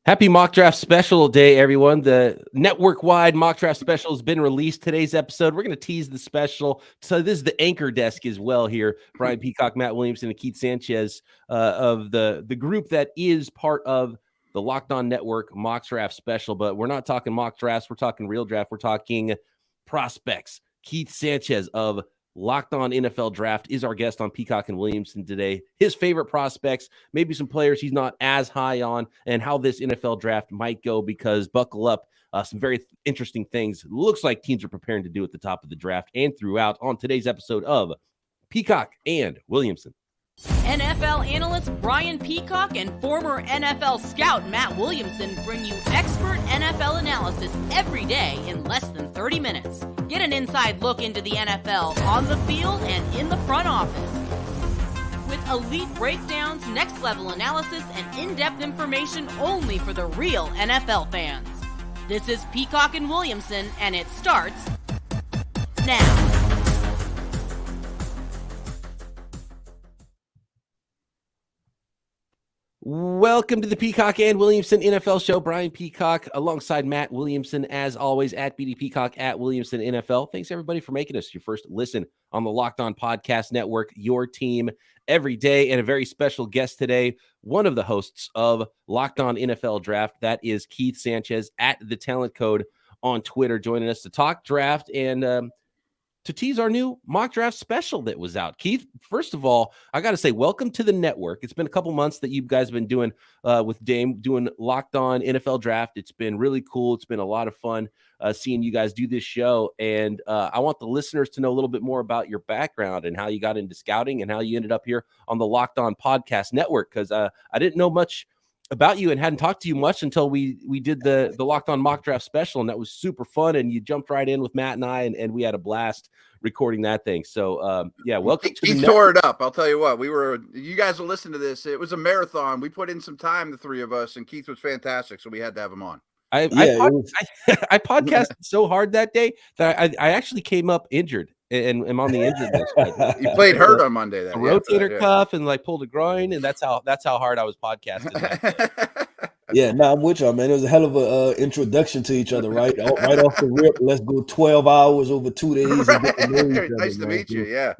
Happy mock draft special day, everyone. The network-wide mock draft special has been released. Today's episode, we're going to tease the special. So this is the anchor desk as well here. Brian Peacock, Matt Williamson, and Keith Sanchez of the group that is part of the Locked On Network mock draft special. But we're not talking mock drafts. We're talking real draft. We're talking prospects. Keith Sanchez of Locked On NFL Draft is our guest on Peacock and Williamson today. His favorite prospects, maybe some players he's not as high on, and how this NFL draft might go, because buckle up, some very interesting things looks like teams are preparing to do at the top of the draft and throughout on today's episode of Peacock and Williamson. NFL analyst Brian Peacock and former NFL scout Matt Williamson bring you expert NFL analysis every day in less than 30 minutes. Get an inside look into the NFL on the field and in the front office. With elite breakdowns, next-level analysis, and in-depth information only for the real NFL fans. This is Peacock and Williamson, and it starts now. Welcome to the Peacock and Williamson NFL Show. Brian Peacock alongside Matt Williamson, as always, at BD Peacock, at Williamson NFL. Thanks, everybody, for making us your first listen on the Locked On Podcast Network, your team every day. And a very special guest today, one of the hosts of Locked On NFL Draft. That is Keith Sanchez at The Talent Code on Twitter, joining us to talk draft and to tease our new mock draft special that was out. Keith, first of all, I got to say, welcome to the network. It's been a couple months that you guys have been doing with Dame, doing Locked On NFL Draft. It's been really cool. It's been a lot of fun seeing you guys do this show. And I want the listeners to know a little bit more about your background and how you got into scouting and how you ended up here on the Locked On Podcast Network, because I didn't know much about you and hadn't talked to you much until we did the Locked On Mock Draft Special, and that was super fun, and you jumped right in with Matt and I, and we had a blast recording that thing. So yeah, welcome to He tore it up. I'll tell you what, you guys will listen to this. It was a marathon. We put in some time, the three of us, and Keith was fantastic, so we had to have him on. I podcasted so hard that day that I actually came up injured, and I'm on the injured list. You played hurt on Monday. A rotator cuff and like pulled a groin, and that's how hard I was podcasting. Yeah, I'm with y'all, man. It was a hell of a introduction to each other, right? Right off the rip, let's go 12 hours over 2 days. Right. Nice to meet you. Yeah,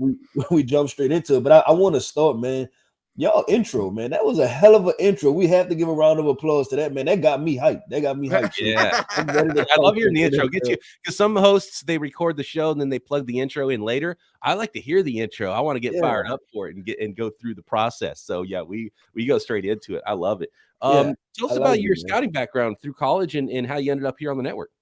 we jumped straight into it, but I want to start, man. Y'all intro, man. That was a hell of an intro. We have to give a round of applause to that, man. That got me hyped. Yeah, I love hearing the intro. Get you, because some hosts, they record the show and then they plug the intro in later. I like to hear the intro. I want to get fired up for it and go through the process. So yeah, we go straight into it. I love it. Tell us about your scouting background through college and how you ended up here on the network.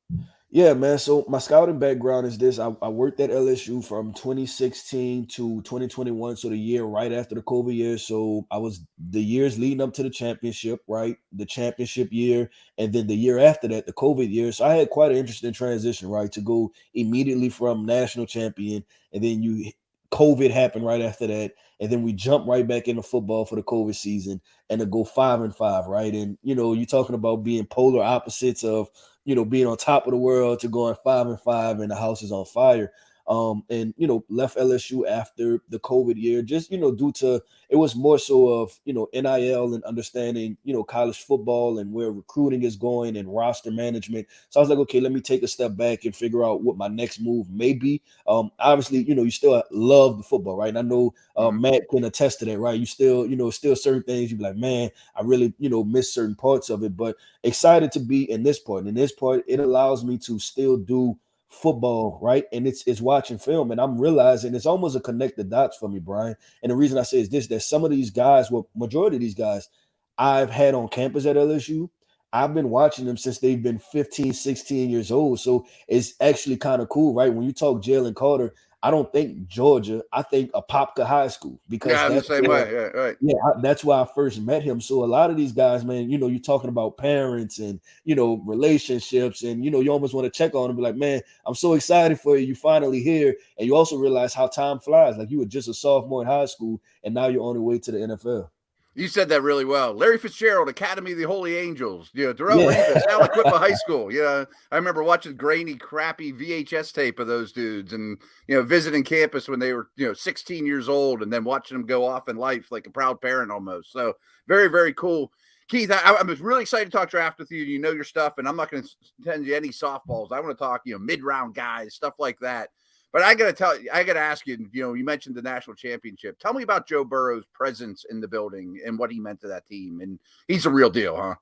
Yeah, man. So my scouting background is this. I worked at LSU from 2016 to 2021, so the year right after the COVID year. So I was the years leading up to the championship, right? The championship year, and then the year after that, the COVID year. So I had quite an interesting transition, right? To go immediately from national champion, and then COVID happened right after that. And then we jump right back into football for the COVID season and to go 5-5, right? And, you're talking about being polar opposites of, being on top of the world to going 5-5 and the house is on fire. And left LSU after the COVID year, just due to it was more so of NIL and understanding college football and where recruiting is going and roster management. So I was like, okay, let me take a step back and figure out what my next move may be. Obviously, you still love the football, right? And I know Matt can attest to that, right? You still still certain things you be like, man, I really miss certain parts of it, but excited to be in this part. In this part, it allows me to still do football, right? And it's watching film, and I'm realizing it's almost a connect the dots for me, Brian. And the reason I say is this, that some of these guys, well, majority of these guys I've had on campus at LSU, I've been watching them since they've been 15, 16 years old. So it's actually kind of cool, right? When you talk Jalen Carter, I don't think Georgia, I think Apopka High School, because that's the same way. Yeah, right. Yeah, that's why I first met him. So a lot of these guys, man, you're talking about parents and relationships, and you almost want to check on them, be like, man, I'm so excited for you. You finally here, and you also realize how time flies. Like you were just a sophomore in high school, and now you're on your way to the NFL. You said that really well. Larry Fitzgerald, Academy of the Holy Angels. Darrell Revis, Aliquippa High School. I remember watching grainy, crappy VHS tape of those dudes and, visiting campus when they were, 16 years old and then watching them go off in life like a proud parent almost. So very, very cool. Keith, I'm really excited to talk draft with you. You know your stuff, and I'm not going to send you any softballs. I want to talk, mid-round guys, stuff like that. But I got to ask you, you mentioned the national championship. Tell me about Joe Burrow's presence in the building and what he meant to that team. And he's a real deal, huh?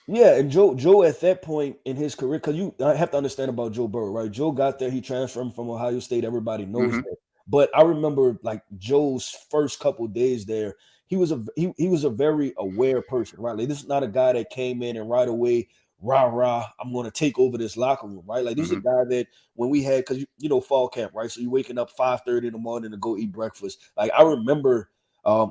Yeah, and Joe at that point in his career, because I have to understand about Joe Burrow, right? Joe got there, he transferred from Ohio State. Everybody knows that. But I remember like Joe's first couple of days there, he was a very aware person, right? Like this is not a guy that came in and right away, rah, I'm going to take over this locker room, right? Like this is a guy that when we had, because fall camp, right? So you're waking up 5:30 in the morning to go eat breakfast. Like I remember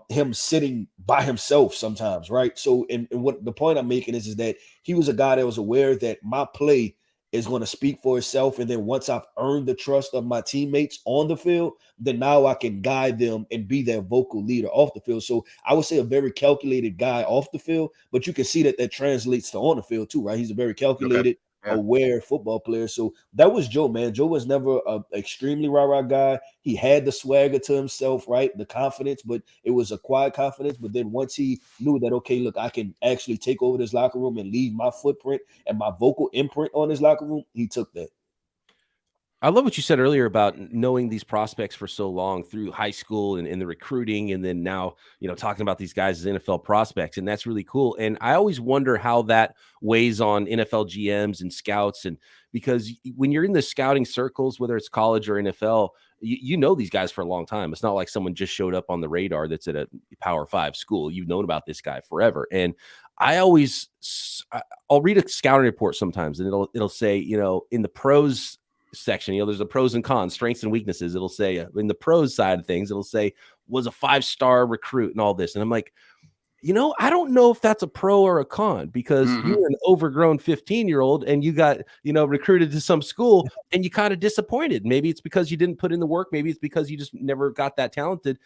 him sitting by himself sometimes, right? So, and what the point I'm making is that he was a guy that was aware that my play is going to speak for itself. And then once I've earned the trust of my teammates on the field, then now I can guide them and be their vocal leader off the field. So I would say a very calculated guy off the field, but you can see that translates to on the field too, right? He's a very calculated, aware football player. So that was Joe, man. Joe was never an extremely rah-rah guy. He had the swagger to himself, right? The confidence, but it was a quiet confidence. But then once he knew that, okay, look, I can actually take over this locker room and leave my footprint and my vocal imprint on this locker room, he took that. I love what you said earlier about knowing these prospects for so long through high school and the recruiting, and then now, talking about these guys as NFL prospects, and that's really cool. And I always wonder how that weighs on NFL GMs and scouts, and because when you're in the scouting circles, whether it's college or NFL, you know these guys for a long time. It's not like someone just showed up on the radar that's at a Power 5 school. You've known about this guy forever. And I'll read a scouting report sometimes, and it'll say, in the pros section, there's the pros and cons, strengths and weaknesses. It'll say in the pros side of things, it'll say was a 5-star recruit and all this. And I'm like, I don't know if that's a pro or a con, because you're an overgrown 15-year-old and you got, recruited to some school and you kind of disappointed. Maybe it's because you didn't put in the work. Maybe it's because you just never got that talented.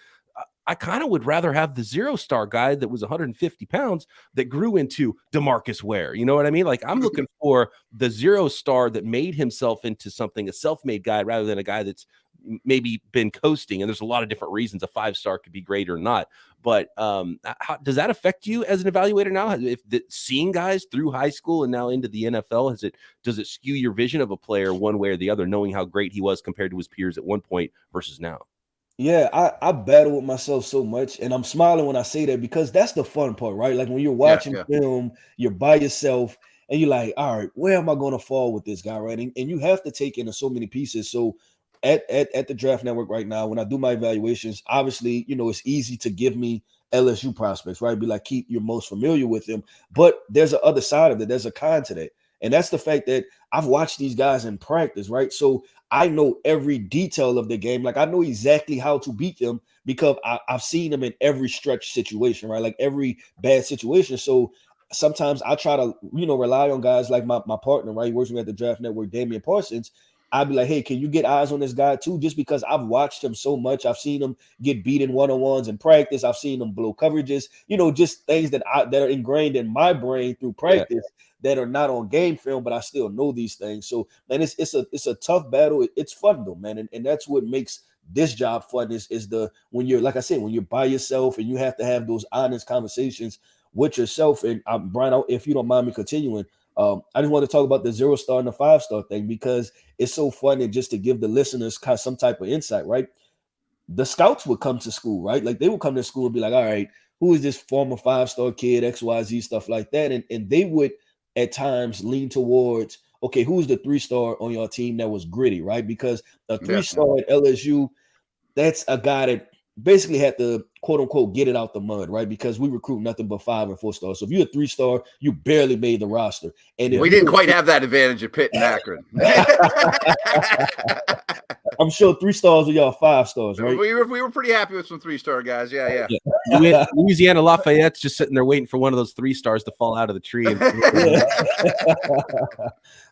I kind of would rather have the 0-star guy that was 150 pounds that grew into DeMarcus Ware. You know what I mean? Like I'm looking for the 0-star that made himself into something, a self-made guy, rather than a guy that's maybe been coasting. And there's a lot of different reasons a 5-star could be great or not. But how does that affect you as an evaluator now? If seeing guys through high school and now into the NFL, does it skew your vision of a player one way or the other, knowing how great he was compared to his peers at one point versus now? Yeah, I battle with myself so much, and I'm smiling when I say that because that's the fun part, right? Like when you're watching film, you're by yourself, and you're like, all right, where am I going to fall with this guy, right? And you have to take into so many pieces. So at the Draft Network right now, when I do my evaluations, obviously, it's easy to give me LSU prospects, right? Be like, Keith, you're most familiar with them, but there's an other side of it. There's a con to that. And that's the fact that I've watched these guys in practice, right? So I know every detail of the game. Like I know exactly how to beat them because I've seen them in every stretch situation, right? Like every bad situation. So sometimes I try to, rely on guys like my partner, right? He works with me at the Draft Network, Damian Parsons. I'd be like, hey, can you get eyes on this guy too? Just because I've watched him so much. I've seen him get beat in one-on-ones in practice. I've seen him blow coverages, just things that are ingrained in my brain through practice that are not on game film, but I still know these things. So, man, it's a tough battle. It's fun though, man. And that's what makes this job fun is when you're, like I said, when you're by yourself and you have to have those honest conversations with yourself. And Brian, if you don't mind me continuing, I just want to talk about the 0-star and the 5-star thing because it's so funny just to give the listeners kind of some type of insight, right? The scouts would come to school, right? Like they would come to school and be like, all right, who is this former 5-star kid, XYZ, stuff like that. And they would at times lean towards, okay, who's the 3-star on your team that was gritty, right? Because a 3-star at LSU, that's a guy that basically had to quote unquote get it out the mud, right? Because we recruit nothing but 5 and 4 stars. So if you're a 3-star, you barely made the roster. And we didn't quite have that advantage at Pitt and Akron. I'm sure 3 stars are y'all 5 stars, right? We were pretty happy with some 3-star guys. Yeah. Louisiana Lafayette's just sitting there waiting for one of those 3 stars to fall out of the tree.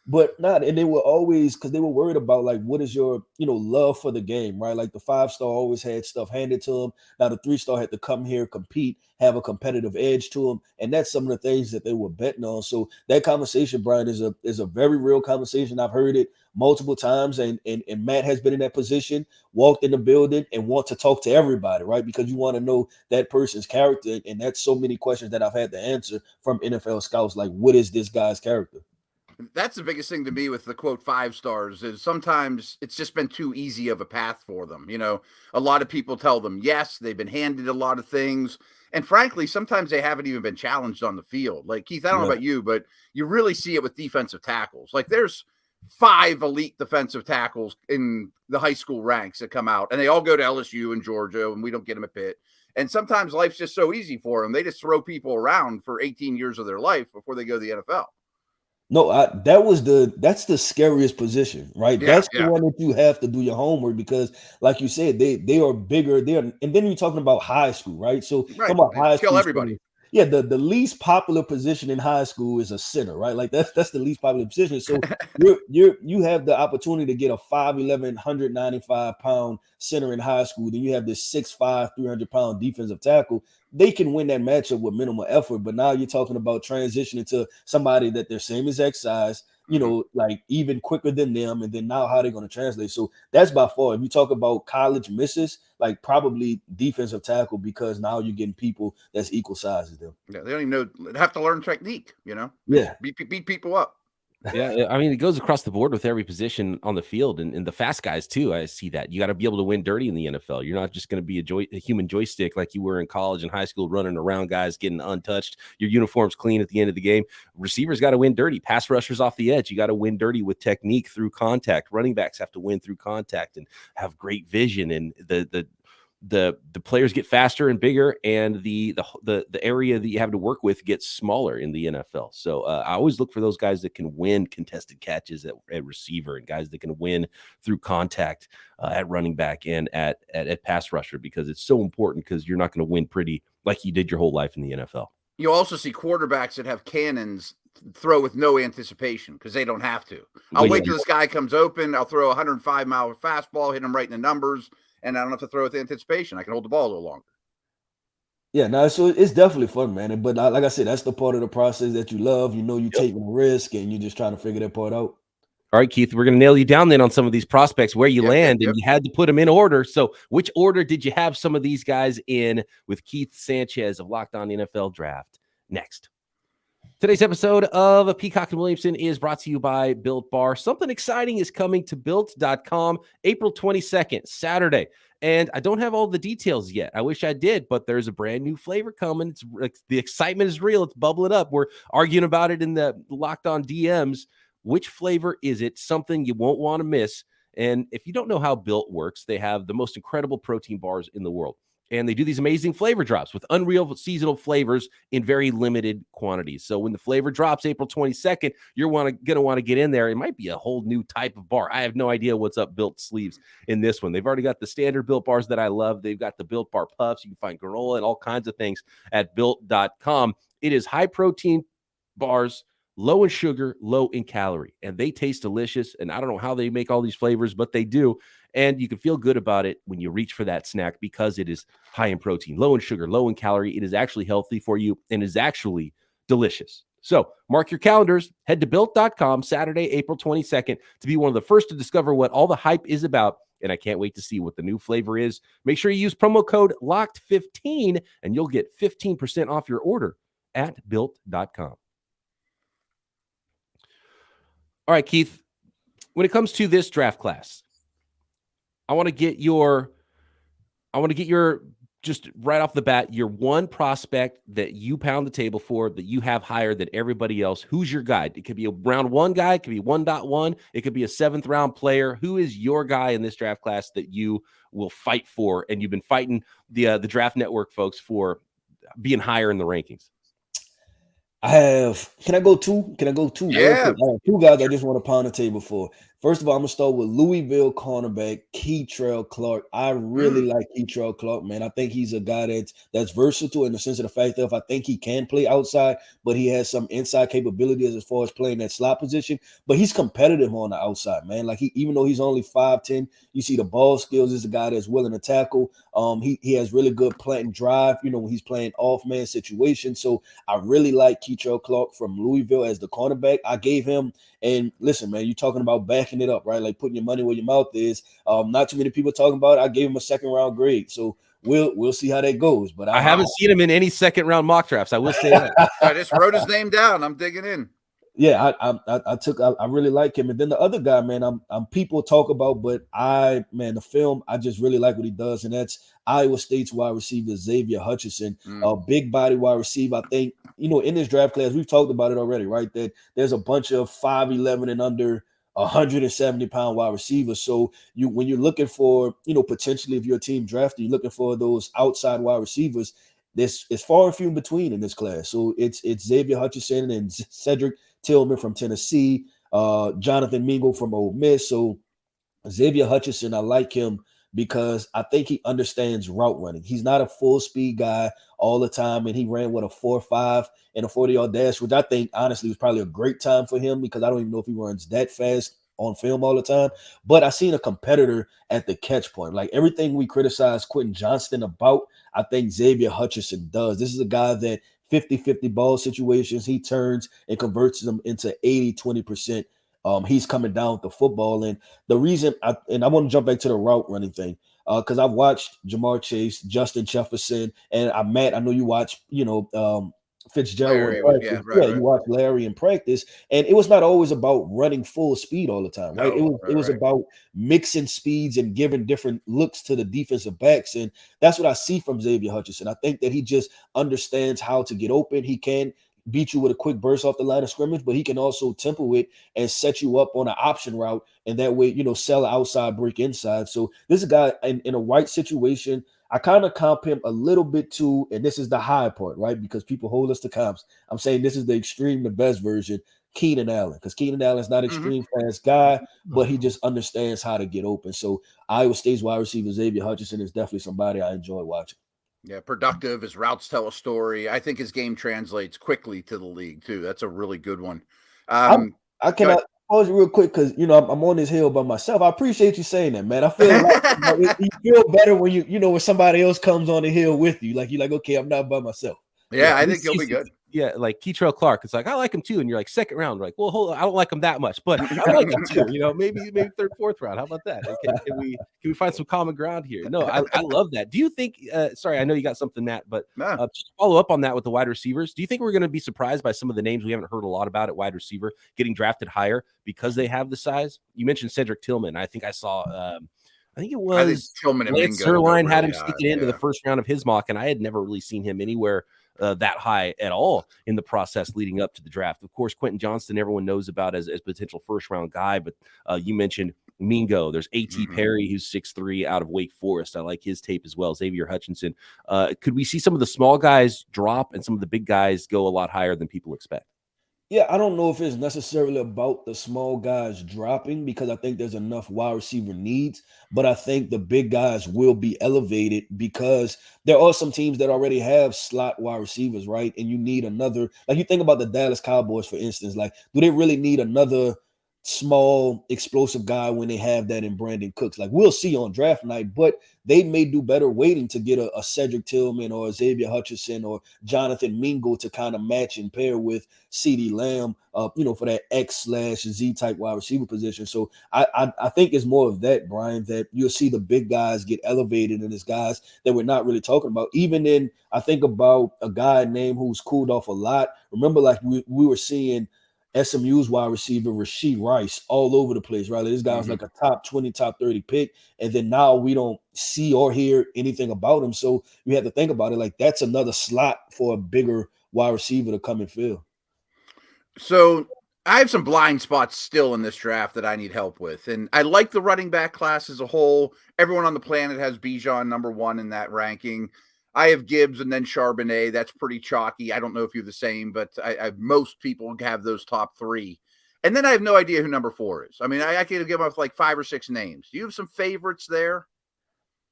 But not, and they were always, because they were worried about like, what is your, love for the game, right? Like the 5-star always had stuff handed to them. Now the 3-star had to come here, compete, have a competitive edge to them, and that's some of the things that they were betting on. So that conversation, Brian, is a very real conversation. I've heard it multiple times, and Matt has been in that position, walked in the building and want to talk to everybody, right? Because you want to know that person's character, and that's so many questions that I've had to answer from NFL scouts, like, what is this guy's character? That's the biggest thing to me with the quote 5 stars is sometimes it's just been too easy of a path for them. A lot of people tell them, yes, they've been handed a lot of things. And frankly, sometimes they haven't even been challenged on the field. Like, Keith, I don't know about you, but you really see it with defensive tackles. Like, there's 5 elite defensive tackles in the high school ranks that come out, and they all go to LSU and Georgia, and we don't get them at Pitt. And sometimes life's just so easy for them. They just throw people around for 18 years of their life before they go to the NFL. No, that's the scariest position, right? That's the one that you have to do your homework, because, like you said, they are bigger. And then you're talking about high school, right? So talking about high school, kill everybody. Yeah, the least popular position in high school is a center, right? Like that's the least popular position. So you have the opportunity to get a 5'11", 195-pound center in high school. Then you have this 6'5", 300-pound defensive tackle. They can win that matchup with minimal effort. But now you're talking about transitioning to somebody that they're same exact size, like even quicker than them. And then now how they're going to translate. So that's by far, if you talk about college misses, like probably defensive tackle, because now you're getting people that's equal size as them. Yeah, they don't even know. They have to learn technique, Yeah. Beat people up. Yeah, I mean, it goes across the board with every position on the field, and the fast guys too. I see that. You got to be able to win dirty in the NFL. You're not just going to be a human joystick like you were in college and high school, running around guys getting untouched. Your uniform's clean at the end of the game. Receivers got to win dirty. Pass rushers off the edge, you got to win dirty with technique through contact. Running backs have to win through contact and have great vision, and the players get faster and bigger, and the area that you have to work with gets smaller in the NFL. So I always look for those guys that can win contested catches at receiver, and guys that can win through contact at running back and at pass rusher, because it's so important, because you're not going to win pretty like you did your whole life in the NFL. You also see quarterbacks that have cannons throw with no anticipation because they don't have to. I'll wait till this guy comes open. I'll throw a 105-mile fastball, hit him right in the numbers, and I don't have to throw with anticipation. I can hold the ball a little longer. Yeah, no, so it's definitely fun, man. But like I said, that's the part of the process that you love. You're taking a risk, and you're just trying to figure that part out. All right, Keith, we're going to nail you down then on some of these prospects, where you land, and you had to put them in order. So which order did you have some of these guys in with Keith Sanchez of Locked On NFL Draft? Next. Today's episode of Peacock and Williamson is brought to you by Built Bar. Something exciting is coming to Built.com April 22nd, Saturday. And I don't have all the details yet. I wish I did, but there's a brand new flavor coming. The excitement is real. It's bubbling up. We're arguing about it in the Locked On DMs. Which flavor is it? Something you won't want to miss. And if you don't know how Built works, they have the most incredible protein bars in the world. And they do these amazing flavor drops with unreal seasonal flavors in very limited quantities. So when the flavor drops April 22nd, you're going to want to get in there. It might be a whole new type of bar. I have no idea what's up Built sleeves in this one. They've already got the standard Built bars that I love. They've got the Built Bar Puffs. You can find granola and all kinds of things at Built.com. It is high protein bars, low in sugar, low in calorie, and they taste delicious. And I don't know how they make all these flavors, but they do. And you can feel good about it when you reach for that snack, because it is high in protein, low in sugar, low in calorie. It is actually healthy for you and is actually delicious. So mark your calendars, head to Built.com Saturday, April 22nd to be one of the first to discover what all the hype is about. And I can't wait to see what the new flavor is. Make sure you use promo code LOCKED15 and you'll get 15% off your order at Built.com. All right, Keith, when it comes to this draft class, I want to get your just right off the bat, your one prospect that you pound the table for, that you have higher than everybody else. Who's your guy? It could be a round one guy. It could be 1.1. It could be a 7th round player. Who is your guy in this draft class that you will fight for? And you've been fighting the Draft Network folks for being higher in the rankings. Can I go two? Yeah. I have 2 guys I just want to pound the table for. First of all, I'm gonna start with Louisville cornerback Kei'Trel Clark. I really like Kei'Trel Clark, man. I think he's a guy that's versatile in the sense of the fact that I think he can play outside, but he has some inside capabilities as far as playing that slot position. But he's competitive on the outside, man. Like even though he's only 5'10", you see the ball skills. Is a guy that's willing to tackle. He has really good planting drive, when he's playing off man situations. So I really like Kei'Trel Clark from Louisville as the cornerback. I gave him. And listen, man, you're talking about backing it up, right? Like putting your money where your mouth is. Not too many people talking about it. I gave him a second round grade. So we'll see how that goes. But I haven't seen him in any second round mock drafts. I will say that. I just wrote his name down. I'm digging in. Yeah, I really like him. And then the other guy, man, I'm people talk about, but the film, I just really like what he does, and that's Iowa State's wide receiver Xavier Hutchinson, a big body wide receiver. I think in this draft class, we've talked about it already, right? That there's a bunch of 5'11" and under 170-pound wide receivers. So when you're looking for, potentially if you're a team drafting, you're looking for those outside wide receivers. This is far and few in between in this class. So it's Xavier Hutchinson and Cedric Tillman from Tennessee, Jonathan Mingo from Ole Miss. So Xavier Hutchinson, I like him because I think he understands route running. He's not a full speed guy all the time, and he ran with a 4.5 and a 40-yard dash, which I think honestly was probably a great time for him because I don't even know if he runs that fast on film all the time. But I seen a competitor at the catch point. Like everything we criticize Quentin Johnston about, I think Xavier Hutchinson does. This is a guy that 50-50 ball situations, he turns and converts them into 80-20%. He's coming down with the football. And the reason I want to jump back to the route running thing, because I've watched Jamar Chase, Justin Jefferson, and Matt, I know you watch, Fitzgerald. Larry, right. You watch Larry in practice, and it was not always about running full speed all the time, right? It was about mixing speeds and giving different looks to the defensive backs, and that's what I see from Xavier Hutchinson. I think that he just understands how to get open. He can beat you with a quick burst off the line of scrimmage, but he can also tempo it and set you up on an option route, and that way, sell outside, break inside. So this is a guy in a right situation. I kind of comp him a little bit too, and this is the high part, right? Because people hold us to comps. I'm saying this is the extreme, the best version, Keenan Allen, because Keenan Allen's not an extreme fast guy, but he just understands how to get open. So Iowa State's wide receiver Xavier Hutchinson is definitely somebody I enjoy watching. Yeah, productive. His routes tell a story. I think his game translates quickly to the league too. That's a really good one. I cannot pause you real quick because I'm on this hill by myself. I appreciate you saying that, man. I feel like you feel better when when somebody else comes on the hill with you. Like you're like, okay, I'm not by myself. Yeah, I think he'll be good. Yeah, like Kei'Trel Clark. It's like, I like him too. And you're like, second round. Like, well, hold on. I don't like him that much, but I like him too. Maybe third, fourth round. How about that? Can we find some common ground here? No, I love that. Do you think, sorry, I know you got something, Matt, but just to follow up on that with the wide receivers, do you think we're going to be surprised by some of the names we haven't heard a lot about at wide receiver getting drafted higher because they have the size? You mentioned Cedric Tillman. I think I saw, I think it was Tillman and Lance Zierlein had him sticking into the first round of his mock, and I had never really seen him anywhere that high at all in the process leading up to the draft. Of course, Quentin Johnston, everyone knows about as potential first round guy, but you mentioned Mingo. There's A.T. Perry, who's 6'3" out of Wake Forest. I like his tape as well. Xavier Hutchinson. Could we see some of the small guys drop and some of the big guys go a lot higher than people expect? Yeah, I don't know if it's necessarily about the small guys dropping because I think there's enough wide receiver needs, but I think the big guys will be elevated because there are some teams that already have slot wide receivers, right? And you need another, like you think about the Dallas Cowboys, for instance, like, do they really need another small explosive guy when they have that in Brandon Cooks? Like we'll see on draft night, but they may do better waiting to get a Cedric Tillman or a Xavier Hutchinson or Jonathan Mingo to kind of match and pair with CeeDee Lamb, for that X/Z type wide receiver position. So I think it's more of that, Brian, that you'll see the big guys get elevated and it's guys that we're not really talking about. Even in, I think about a guy named who's cooled off a lot. Remember, like we were seeing SMU's wide receiver Rashee Rice all over the place, right? Like this guy was like a top 20, top 30 pick, and then now we don't see or hear anything about him. So you have to think about it like that's another slot for a bigger wide receiver to come and fill. So I have some blind spots still in this draft that I need help with, and I like the running back class as a whole. Everyone on the planet has Bijan number 1 in that ranking. I have Gibbs and then Charbonnet. That's pretty chalky. I don't know if you're the same, but most people have those top 3. And then I have no idea who number 4 is. I mean, I can give up like 5 or 6 names. Do you have some favorites there?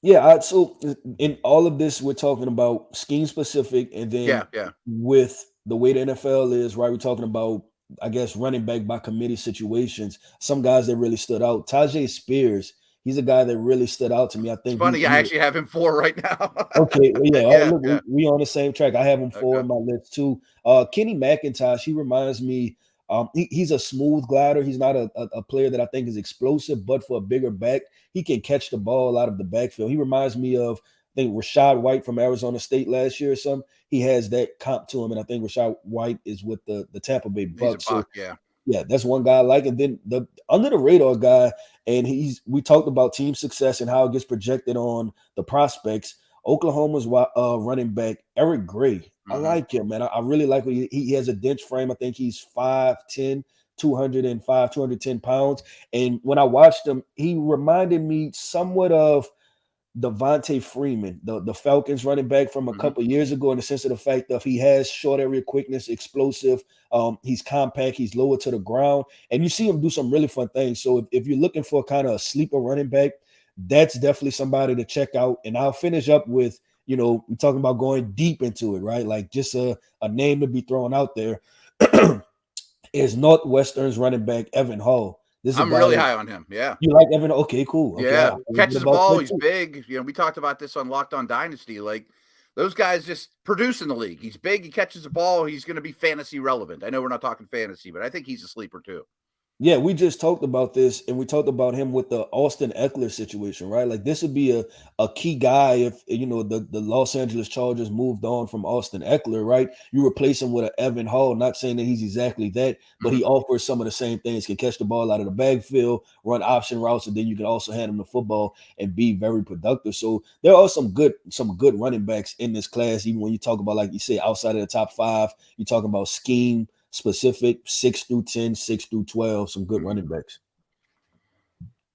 Yeah, so in all of this, we're talking about scheme specific, and then Yeah. with the way the NFL is, right? We're talking about, I guess, running back by committee situations. Some guys that really stood out. Tajay Spears, he's a guy that really stood out to me. I It's think funny. I actually have him 4 right now. okay, well, yeah. All right, Yeah, look, yeah. we on the same track. I have him 4 Okay. in my list too. Kenny McIntosh, he reminds me. He's a smooth glider. He's not a player that I think is explosive, but for a bigger back, he can catch the ball out of the backfield. He reminds me of, I think, Rashad White from Arizona State last year or something. He has that comp to him, and I think Rashad White is with the Tampa Bay Bucks. He's a Buck, yeah. Yeah, that's one guy I like. And then the under the radar guy, and we talked about team success and how it gets projected on the prospects. Oklahoma's running back, Eric Gray. I like him, man. I really like what he has a dense frame. I think he's 5'10", 205, 210 pounds. And when I watched him, he reminded me somewhat of Devontae Freeman, the Falcons running back from a couple years ago, in the sense of the fact that he has short area quickness, explosive. He's compact, he's lower to the ground, and you see him do some really fun things. So if you're looking for kind of a sleeper running back, that's definitely somebody to check out. And I'll finish up with, we're talking about going deep into it, right? Like just a name to be thrown out there is Northwestern's running back Evan Hall. I'm really high on him. Yeah. You like Evan? Okay, cool. Okay, yeah. Catches the ball. He's big. We talked about this on Locked On Dynasty. Like, those guys just produce in the league. He's big. He catches the ball. He's going to be fantasy relevant. I know we're not talking fantasy, but I think he's a sleeper too. Yeah, we just talked about this, and we talked about him with the Austin Eckler situation, right? Like, this would be a key guy if, the Los Angeles Chargers moved on from Austin Eckler, right? You replace him with an Evan Hall, not saying that he's exactly that, but he offers some of the same things, can catch the ball out of the backfield, run option routes, and then you can also hand him the football and be very productive. So there are some good running backs in this class, even when you talk about, like you say, outside of the top 5, you're talking about scheme specific, 6 through 10, 6 through 12, some good running backs.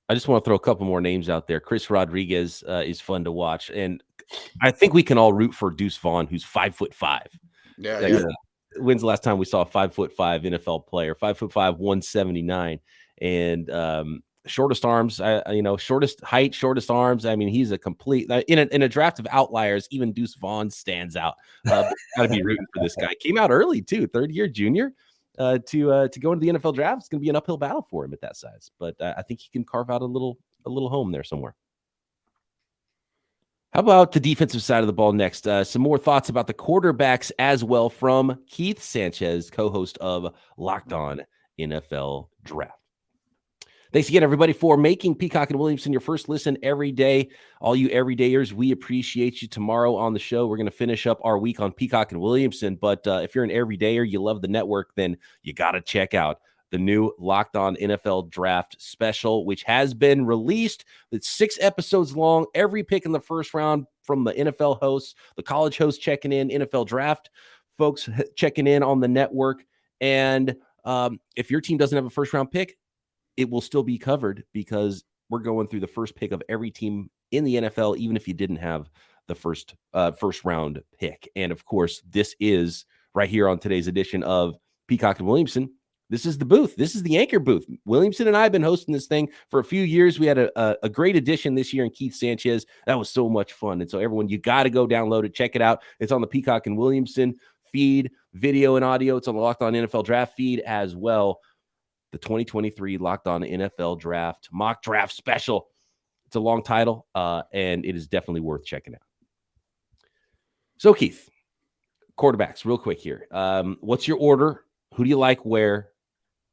I just want to throw a couple more names out there. Chris Rodriguez is fun to watch, and I think we can all root for Deuce Vaughn, who's 5'5". Yeah. When's the last time we saw a 5'5" NFL player? 5'5", 179, and shortest arms. Shortest height, shortest arms. I mean, he's a complete in a draft of outliers. Even Deuce Vaughn stands out. Got to be rooting for this guy. Came out early too, 3rd-year junior. To go into the NFL draft, it's going to be an uphill battle for him at that size. But I think he can carve out a little home there somewhere. How about the defensive side of the ball next? Some more thoughts about the quarterbacks as well from Keith Sanchez, co-host of Locked On NFL Draft. Thanks again, everybody, for making Peacock and Williamson your first listen every day. All you everydayers, we appreciate you. Tomorrow on the show, we're going to finish up our week on Peacock and Williamson. But if you're an everydayer, you love the network, then you got to check out the new Locked On NFL Draft special, which has been released. It's 6 episodes long. Every pick in the first round from the NFL hosts, the college hosts checking in, NFL Draft folks checking in on the network. And if your team doesn't have a first-round pick, it will still be covered because we're going through the first pick of every team in the NFL, even if you didn't have the first round pick. And of course, this is right here on today's edition of Peacock and Williamson. This is the booth. This is the anchor booth. Williamson and I have been hosting this thing for a few years. We had a great edition this year in Keith Sanchez. That was so much fun. And so everyone, you got to go download it, check it out. It's on the Peacock and Williamson feed, video and audio. It's on the Locked On NFL Draft feed as well. The 2023 Locked On NFL Draft mock draft special. It's a long title, and it is definitely worth checking out. So, Keith, quarterbacks, real quick here. What's your order? Who do you like where?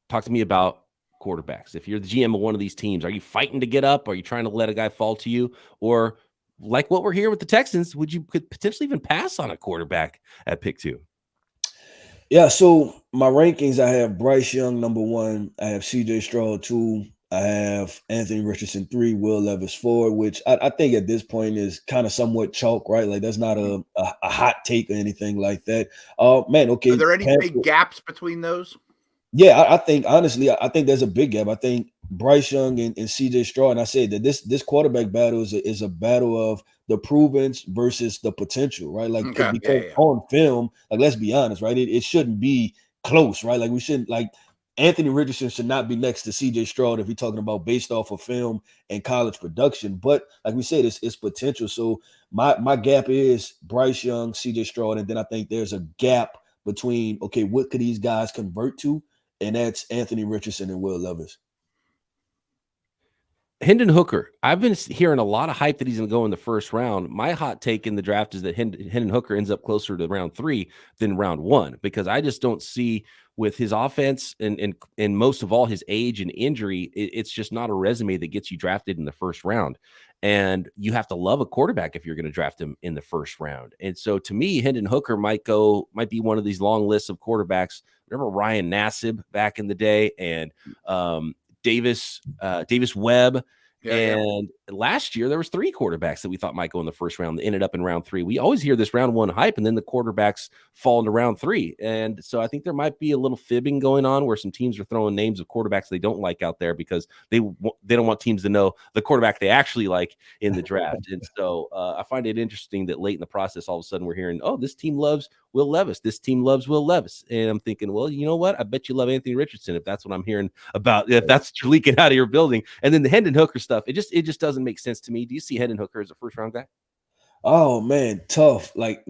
Talk to me about quarterbacks. If you're the GM of one of these teams, are you fighting to get up? Are you trying to let a guy fall to you? Or like what we're here with the Texans, could potentially even pass on a quarterback at pick 2? Yeah, so my rankings, I have Bryce Young number 1, I have CJ Stroud 2, I have Anthony Richardson 3, Will Levis 4, which I think at this point is kind of somewhat chalk, right? Like that's not a hot take or anything like that. Okay. Are there any big gaps between those? Yeah, I think honestly, I think there's a big gap. I think Bryce Young and CJ Stroud, and I say that this quarterback battle is a battle of the provens versus the potential, right? Like because on film, like let's be honest, right? It shouldn't be close, right? Like we shouldn't like Anthony Richardson should not be next to CJ Stroud if you're talking about based off of film and college production. But like we said, it's potential. So my gap is Bryce Young, CJ Stroud, and then I think there's a gap between, okay, what could these guys convert to? And that's Anthony Richardson and Will Levis. Hendon Hooker. I've been hearing a lot of hype that he's going to go in the first round. My hot take in the draft is that Hendon Hooker ends up closer to round 3 than round 1, because I just don't see, with his offense and most of all his age and injury, it's just not a resume that gets you drafted in the first round. And you have to love a quarterback if you're going to draft him in the first round. And so to me, Hendon Hooker might be one of these long lists of quarterbacks. Remember Ryan Nassib back in the day, and Davis Webb. And last year there was 3 quarterbacks that we thought might go in the first round that ended up in round 3. We always hear this round 1 hype, and then the quarterbacks fall into round 3. And so I think there might be a little fibbing going on where some teams are throwing names of quarterbacks they don't like out there because they don't want teams to know the quarterback they actually like in the draft. And so I find it interesting that late in the process, all of a sudden we're hearing, oh, this team loves Will Levis. This team loves Will Levis. And I'm thinking, well, you know what? I bet you love Anthony Richardson if that's what I'm hearing about, if that's what you're leaking out of your building. And then the Hendon Hooker stuff, it just doesn't make sense to me. Do you see Hendon Hooker as a first round guy? Oh man, tough. Like,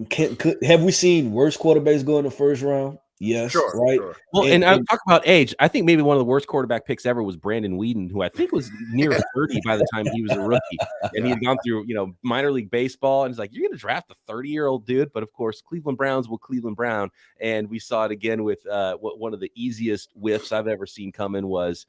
have we seen worse quarterbacks go in the first round? Yes, sure, right. Sure. Well, and I talk about age. I think maybe one of the worst quarterback picks ever was Brandon Whedon, who I think was near 30 by the time he was a rookie, and he had gone through minor league baseball. And it's like, you're going to draft a 30-year-old dude, but of course, Cleveland Browns will Cleveland Brown, and we saw it again with one of the easiest whiffs I've ever seen coming was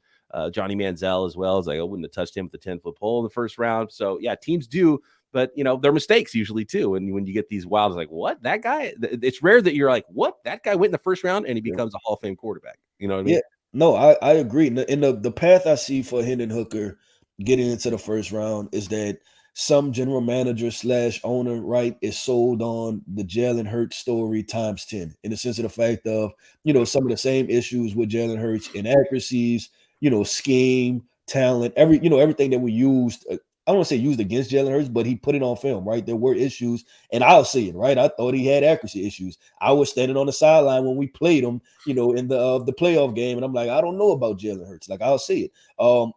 Johnny Manziel as well. As I wouldn't have touched him with the 10-foot pole in the first round. So yeah, teams do. But, they're mistakes usually, too. And when you get these wilds, like, what? That guy? It's rare that you're like, what? That guy went in the first round and he becomes a Hall of Fame quarterback. You know what I mean? Yeah. No, I agree. And the path I see for Hendon Hooker getting into the first round is that some general manager / owner, right, is sold on the Jalen Hurts story times 10, in the sense of the fact of, some of the same issues with Jalen Hurts, inaccuracies, scheme, talent, everything that we used. I don't want to say used against Jalen Hurts, but he put it on film, right? There were issues, and I'll see it, right? I thought he had accuracy issues. I was standing on the sideline when we played him, in the playoff game, and I'm like, I don't know about Jalen Hurts. Like, I'll see it.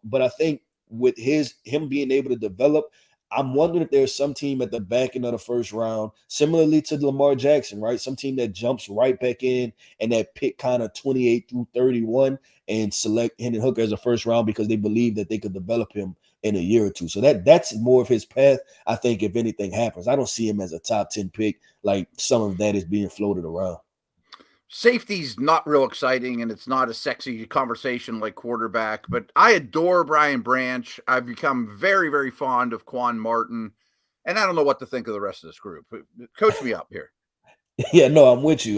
But I think with him being able to develop, I'm wondering if there's some team at the back end of the first round, similarly to Lamar Jackson, right? Some team that jumps right back in and that pick kind of 28 through 31 and select Hendon Hooker as a first round because they believe that they could develop him in a year or two. So that's more of his path. I think if anything happens, I don't see him as a top 10 pick. Like some of that is being floated around. Safety's not real exciting, and it's not a sexy conversation like quarterback, but I adore Brian Branch. I've become very, very fond of Quan Martin, and I don't know what to think of the rest of this group. Coach me up here. Yeah, no, I'm with you.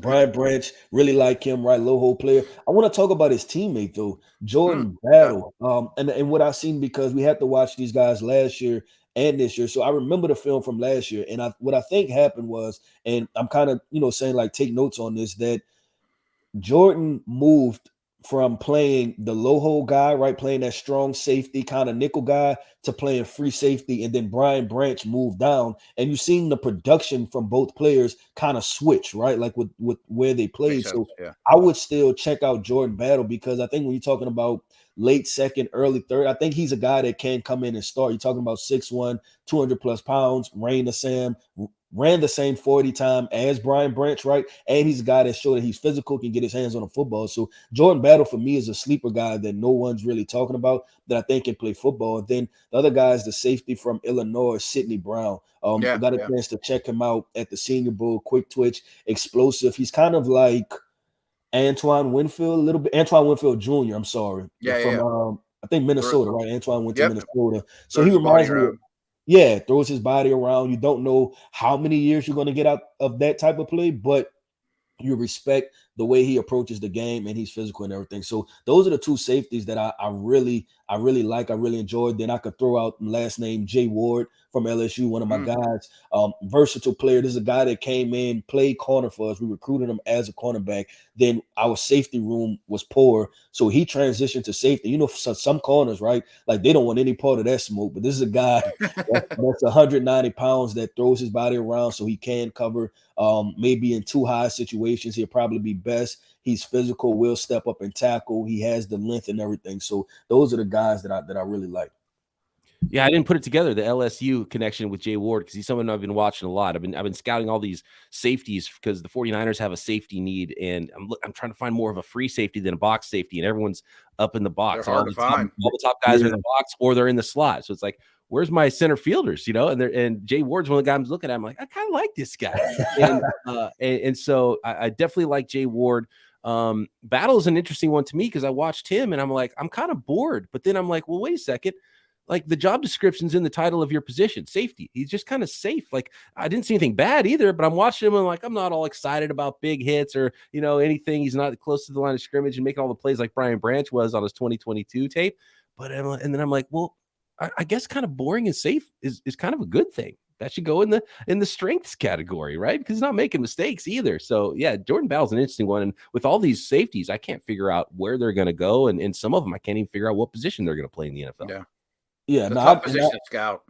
Brian Branch, really like him, right? Low hole player. I want to talk about his teammate though, Jordan Battle. And what I've seen, because we had to watch these guys last year and this year. So I remember the film from last year. And what I think happened was, and I'm kind of, saying like take notes on this, that Jordan moved from playing the low hole guy, right? Playing that strong safety kind of nickel guy to playing free safety. And then Brian Branch moved down. And you've seen the production from both players kind of switch, right? Like with where they played. So yeah. I would still check out Jordan Battle, because I think when you're talking about late second, early third, I think he's a guy that can come in and start. You're talking about 6'1", 200 plus pounds, ran the same 40 time as Brian Branch, right? And he's a guy that showed that he's physical, can get his hands on the football. So Jordan Battle for me is a sleeper guy that no one's really talking about that I think can play football. And then the other guy is the safety from Illinois, Sidney Brown. I got a chance to check him out at the Senior Bowl. Quick twitch, explosive. He's kind of like Antoine Winfield, a little bit. Antoine Winfield Jr., I'm sorry. From I think Minnesota, right? Antoine went to Minnesota. So he reminds me of, throws his body around. You don't know how many years you're going to get out of that type of play, but you respect the way he approaches the game, and he's physical and everything. So those are the two safeties that I I really enjoyed. Then I could throw out the last name Jay Ward from LSU, one of my guys. Versatile player. This is a guy that came in, played corner for us. We recruited him as a cornerback. Then our safety room was poor, so he transitioned to safety. You know, some corners, right? Like they don't want any part of that smoke. But this is a guy that's 190 pounds that throws his body around, so he can cover. Maybe in too high situations, he'll probably be best. He's physical, will step up and tackle. He has the length and everything. So those are the guys that I really like. Yeah, I didn't put it together, the LSU connection with Jay Ward, because he's someone I've been watching a lot. I've been scouting all these safeties because the 49ers have a safety need, and I'm trying to find more of a free safety than a box safety, and everyone's up in the box. They're hard to find. All the top guys are in the box or they're in the slot. So it's like, where's my center fielders? You know, and Jay Ward's one of the guys I'm looking at. I'm like, I kind of like this guy, and so I definitely like Jay Ward. Battle is an interesting one to me because I watched him and I'm like, I'm kind of bored, but then I'm like, well, wait a second. Like the job description's in the title of your position, safety. He's just kind of safe. Like I didn't see anything bad either, but I'm watching him and like, I'm not all excited about big hits or, you know, anything. He's not close to the line of scrimmage and making all the plays like Brian Branch was on his 2022 tape. But, and then I'm like, well, I guess kind of boring and safe is kind of a good thing. That should go in the strengths category, right? Because he's not making mistakes either. So yeah, Jordan Battle's an interesting one. And with all these safeties, I can't figure out where they're going to go. And some of them, I can't even figure out what position they're going to play in the NFL. Yeah. Yeah, top position to scout.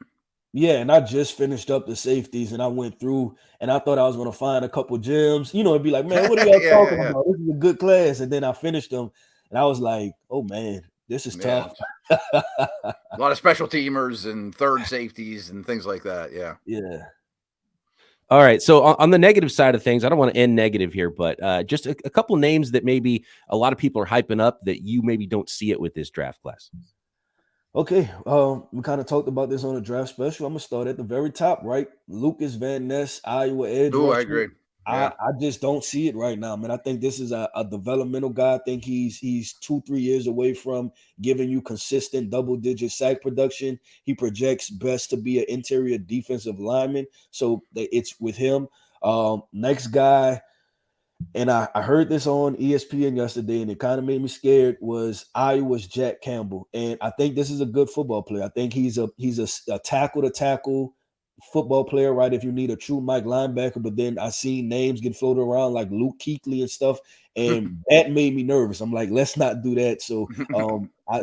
Yeah, and I just finished up the safeties, and I went through, and I thought I was going to find a couple gems. You know, it'd be like, man, what are y'all talking about? This is a good class. And then I finished them, and I was like, oh, man, this is tough. A lot of special teamers and third safeties and things like that. Yeah. Yeah. All right. So on the negative side of things, I don't want to end negative here, but just a couple names that maybe a lot of people are hyping up that you maybe don't see it with this draft class. Okay, we kind of talked about this on the draft special. I'm gonna start at the very top, right? Lucas Van Ness, Iowa edge rusher. I agree. Yeah. I just don't see it right now, man. I think this is a developmental guy. I think he's 2-3 years away from giving you consistent double-digit sack production. He projects best to be an interior defensive lineman, so it's with him. Next guy. And I heard this on ESPN yesterday, and it kind of made me scared, was Iowa's Jack Campbell. And I think this is a good football player. I think he's a tackle-to-tackle football player, right, if you need a true Mike linebacker. But then I seen names get floated around like Luke Kuechly and stuff, and that made me nervous. I'm like, let's not do that. So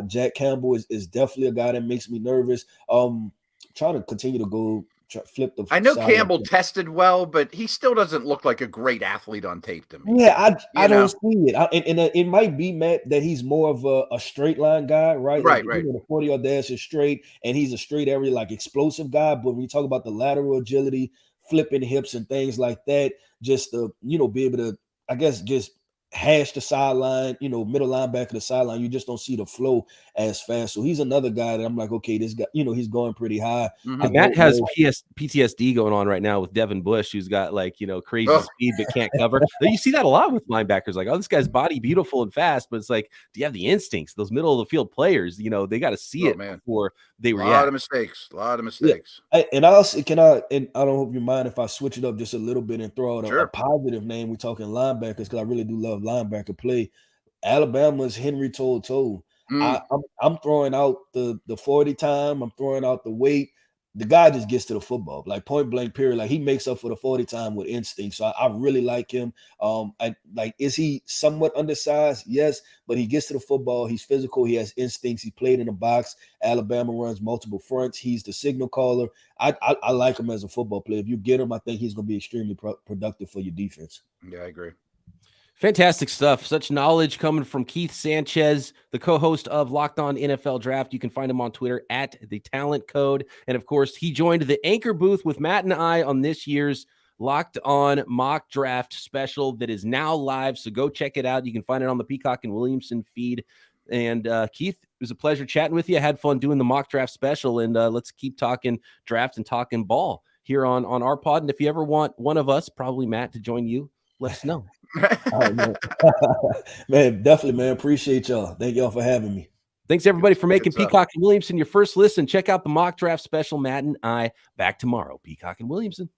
Jack Campbell is definitely a guy that makes me nervous. Trying to continue to go flip the. I know Campbell tested well, but he still doesn't look like a great athlete on tape to me. Yeah, I don't see it. And it might be, Matt, that he's more of a straight line guy, right? Right. You know, the 40-yard dash is straight, and he's a straight area, like explosive guy. But when you talk about the lateral agility, flipping hips and things like that, just to, you know, be able to, I guess, just hash the sideline, you know, middle linebacker the sideline, you just don't see the flow as fast. So he's another guy that I'm like, okay, this guy, you know, he's going pretty high. Matt has PTSD going on right now with Devin Bush, who's got like, you know, crazy speed but can't cover. You see that a lot with linebackers, like, oh, this guy's body beautiful and fast, but it's like, do you have the instincts? Those middle of the field players, you know, they got to see it before they react. A lot of mistakes. Yeah. And I also I don't hope you mind if I switch it up just a little bit and throw out a positive name. We're talking linebackers because I really do love linebacker play. Alabama's Henry To'oTo'o. I'm throwing out the 40 time. I'm throwing out the weight. The guy just gets to the football, like point blank period. Like he makes up for the 40 time with instinct. So I really like him. Is he somewhat undersized? Yes, but he gets to the football. He's physical. He has instincts. He played in the box. Alabama runs multiple fronts. He's the signal caller. I like him as a football player. If you get him, I think he's going to be extremely productive for your defense. Yeah, I agree. Fantastic stuff. Such knowledge coming from Keith Sanchez, the co-host of Locked On NFL Draft. You can find him on Twitter at The Talent Code. And of course, he joined the anchor booth with Matt and I on this year's Locked On Mock Draft special that is now live. So go check it out. You can find it on the Peacock and Williamson feed. And Keith, it was a pleasure chatting with you. I had fun doing the mock draft special, and let's keep talking draft and talking ball here on our pod. And if you ever want one of us, probably Matt, to join you, let us know. All right, man. Man, definitely, man. Appreciate y'all. Thank y'all for having me. Thanks, everybody, for making Peacock and Williamson your first listen. Check out the mock draft special. Matt and I back tomorrow. Peacock and Williamson.